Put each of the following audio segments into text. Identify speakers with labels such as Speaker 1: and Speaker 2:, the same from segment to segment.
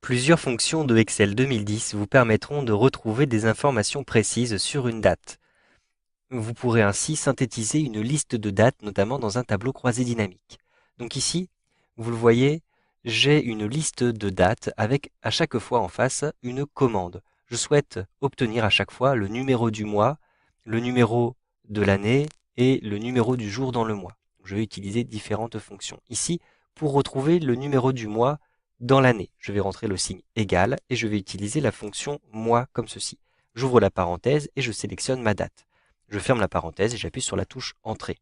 Speaker 1: Plusieurs fonctions de Excel 2010 vous permettront de retrouver des informations précises sur une date. Vous pourrez ainsi synthétiser une liste de dates, notamment dans un tableau croisé dynamique. Donc ici, vous le voyez, j'ai une liste de dates avec à chaque fois en face une commande. Je souhaite obtenir à chaque fois le numéro du mois, le numéro de l'année et le numéro du jour dans le mois. Je vais utiliser différentes fonctions. Ici, pour retrouver le numéro du mois dans l'année, je vais rentrer le signe égal et je vais utiliser la fonction mois comme ceci. J'ouvre la parenthèse et je sélectionne ma date. Je ferme la parenthèse et j'appuie sur la touche Entrée.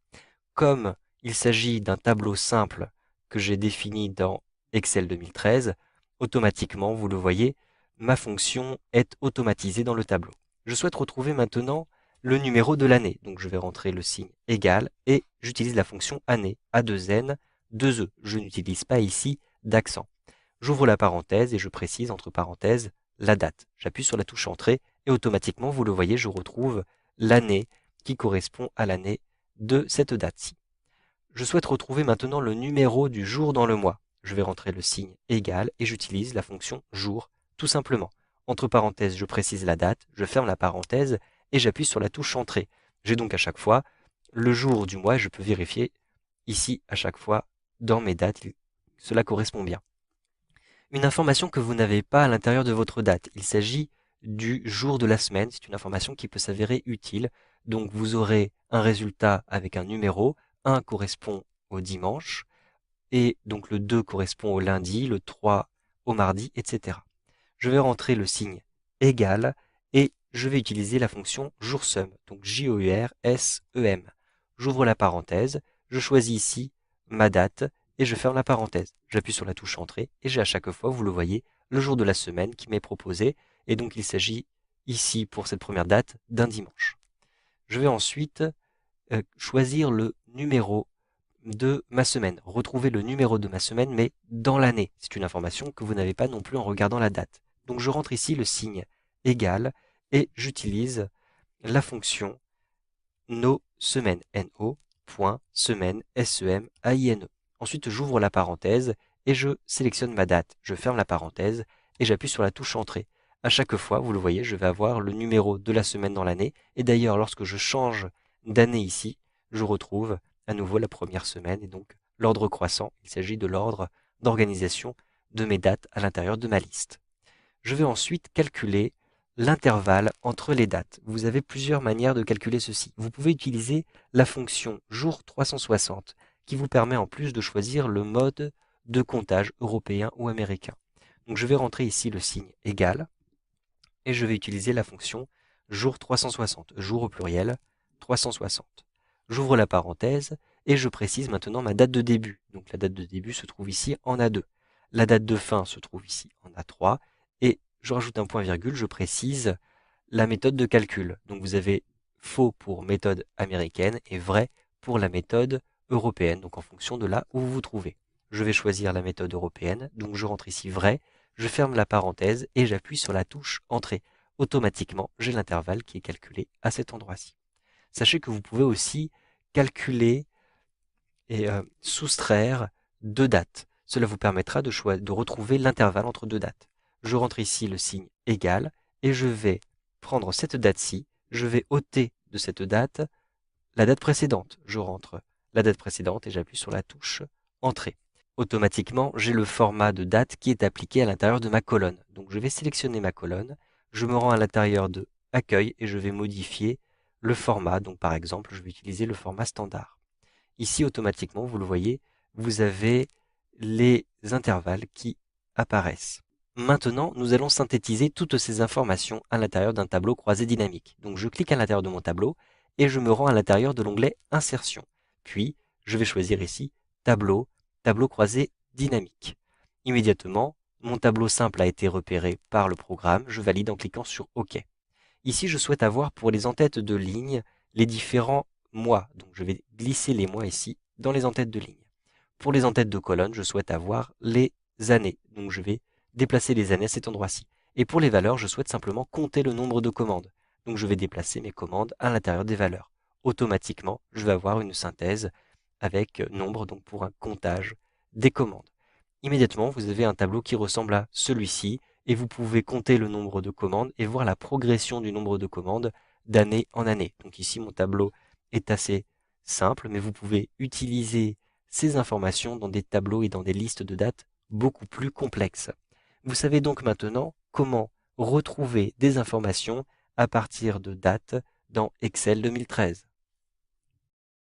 Speaker 1: Comme il s'agit d'un tableau simple que j'ai défini dans Excel 2013, automatiquement, vous le voyez, ma fonction est automatisée dans le tableau. Je souhaite retrouver maintenant le numéro de l'année. Donc je vais rentrer le signe égal et j'utilise la fonction année, A2N, 2E. Je n'utilise pas ici d'accent. J'ouvre la parenthèse et je précise entre parenthèses la date. J'appuie sur la touche Entrée et automatiquement, vous le voyez, je retrouve l'année qui correspond à l'année de cette date-ci. Je souhaite retrouver maintenant le numéro du jour dans le mois. Je vais rentrer le signe égal et j'utilise la fonction jour, tout simplement. Entre parenthèses, je précise la date, je ferme la parenthèse et j'appuie sur la touche Entrée. J'ai donc à chaque fois le jour du mois et je peux vérifier ici à chaque fois dans mes dates. Cela correspond bien. Une information que vous n'avez pas à l'intérieur de votre date. Il s'agit du jour de la semaine. C'est une information qui peut s'avérer utile. Donc vous aurez un résultat avec un numéro. 1 correspond au dimanche. Et donc le 2 correspond au lundi, le 3 au mardi, etc. Je vais rentrer le signe égal et je vais utiliser la fonction joursum. Donc J-O-U-R-S-E-M. J'ouvre la parenthèse. Je choisis ici ma date et je ferme la parenthèse. J'appuie sur la touche Entrée et j'ai à chaque fois, vous le voyez, le jour de la semaine qui m'est proposé. Et donc il s'agit ici, pour cette première date, d'un dimanche. Je vais ensuite choisir le numéro de ma semaine, retrouver le numéro de ma semaine, mais dans l'année. C'est une information que vous n'avez pas non plus en regardant la date. Donc je rentre ici le signe égal et j'utilise la fonction no semaine, no, point, semaine, S-E-M-A-I-N-E. Ensuite, j'ouvre la parenthèse et je sélectionne ma date. Je ferme la parenthèse et j'appuie sur la touche Entrée. À chaque fois, vous le voyez, je vais avoir le numéro de la semaine dans l'année. Et d'ailleurs, lorsque je change d'année ici, je retrouve à nouveau la première semaine et donc l'ordre croissant. Il s'agit de l'ordre d'organisation de mes dates à l'intérieur de ma liste. Je vais ensuite calculer l'intervalle entre les dates. Vous avez plusieurs manières de calculer ceci. Vous pouvez utiliser la fonction jour 360 qui vous permet en plus de choisir le mode de comptage européen ou américain. Donc je vais rentrer ici le signe égal et je vais utiliser la fonction jour 360, jour au pluriel 360. J'ouvre la parenthèse et je précise maintenant ma date de début. Donc la date de début se trouve ici en A2. La date de fin se trouve ici en A3 et je rajoute un point virgule, je précise la méthode de calcul. Donc vous avez faux pour méthode américaine et vrai pour la méthode européenne, donc en fonction de là où vous vous trouvez. Je vais choisir la méthode européenne, donc je rentre ici vrai, je ferme la parenthèse et j'appuie sur la touche Entrée. Automatiquement, j'ai l'intervalle qui est calculé à cet endroit-ci. Sachez que vous pouvez aussi calculer et soustraire deux dates. Cela vous permettra de retrouver l'intervalle entre deux dates. Je rentre ici le signe égal et je vais prendre cette date-ci, je vais ôter de cette date la date précédente. Je rentre la date précédente et j'appuie sur la touche Entrée. Automatiquement, j'ai le format de date qui est appliqué à l'intérieur de ma colonne. Donc je vais sélectionner ma colonne, je me rends à l'intérieur de Accueil et je vais modifier le format. Donc par exemple, je vais utiliser le format standard. Ici, automatiquement, vous le voyez, vous avez les intervalles qui apparaissent. Maintenant, nous allons synthétiser toutes ces informations à l'intérieur d'un tableau croisé dynamique. Donc je clique à l'intérieur de mon tableau et je me rends à l'intérieur de l'onglet Insertion. Puis, je vais choisir ici Tableau, Tableau croisé dynamique. Immédiatement, mon tableau simple a été repéré par le programme. Je valide en cliquant sur OK. Ici, je souhaite avoir pour les en-têtes de ligne les différents mois. Donc, je vais glisser les mois ici dans les en-têtes de ligne. Pour les en-têtes de colonne, je souhaite avoir les années. Donc, je vais déplacer les années à cet endroit-ci. Et pour les valeurs, je souhaite simplement compter le nombre de commandes. Donc, je vais déplacer mes commandes à l'intérieur des valeurs. Automatiquement, je vais avoir une synthèse avec nombre, donc pour un comptage des commandes. immédiatement, vous avez un tableau qui ressemble à celui-ci et vous pouvez compter le nombre de commandes et voir la progression du nombre de commandes d'année en année. Donc ici, mon tableau est assez simple, mais vous pouvez utiliser ces informations dans des tableaux et dans des listes de dates beaucoup plus complexes. Vous savez donc maintenant comment retrouver des informations à partir de dates dans Excel 2013.